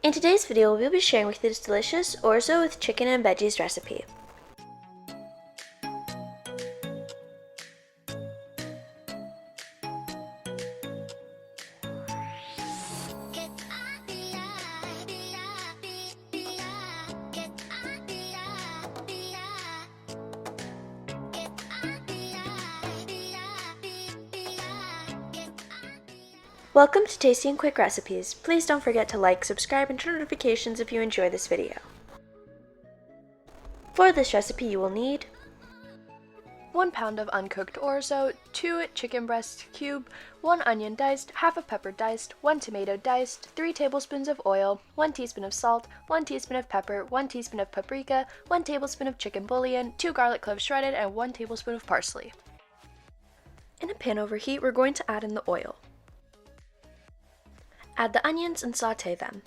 In today's video, we'll be sharing with you this delicious orzo with chicken and veggies recipe. Welcome to Tasty and Quick Recipes. Please don't forget to like, subscribe, and turn on notifications if you enjoy this video. For this recipe, you will need 1 pound of uncooked orzo, 2 chicken breasts cubed, 1 onion diced, half a pepper diced, 1 tomato diced, 3 tablespoons of oil, 1 teaspoon of salt, 1 teaspoon of pepper, 1 teaspoon of paprika, 1 tablespoon of chicken bouillon, 2 garlic cloves shredded, and 1 tablespoon of parsley. In a pan over heat, we're going to add in the oil. Add the onions and saute them.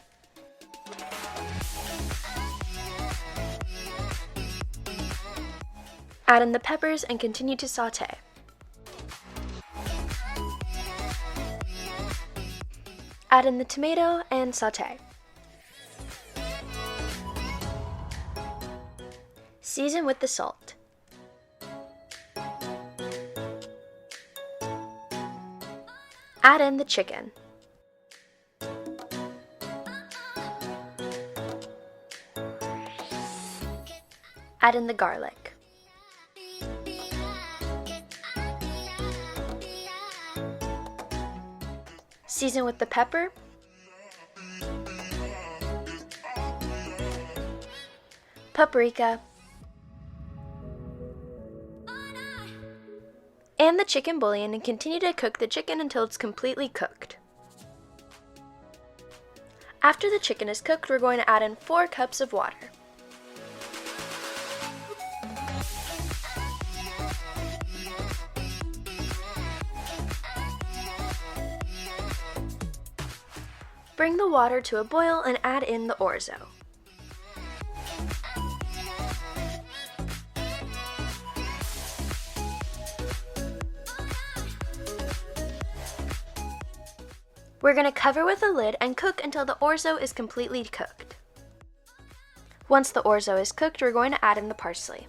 Add in the peppers and continue to saute. Add in the tomato and saute. Season with the salt. Add in the chicken. Add in the garlic. Season with the pepper, paprika, and the chicken bouillon, and continue to cook the chicken until it's completely cooked. After the chicken is cooked, we're going to add in 4 cups of water. Bring the water to a boil and add in the orzo. We're going to cover with a lid and cook until the orzo is completely cooked. Once the orzo is cooked, we're going to add in the parsley.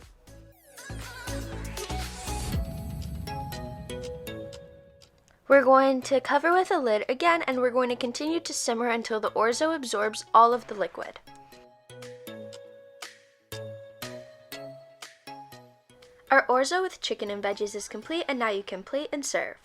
We're going to cover with a lid again, and we're going to continue to simmer until the orzo absorbs all of the liquid. Our orzo with chicken and veggies is complete, and now you can plate and serve.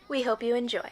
We hope you enjoy.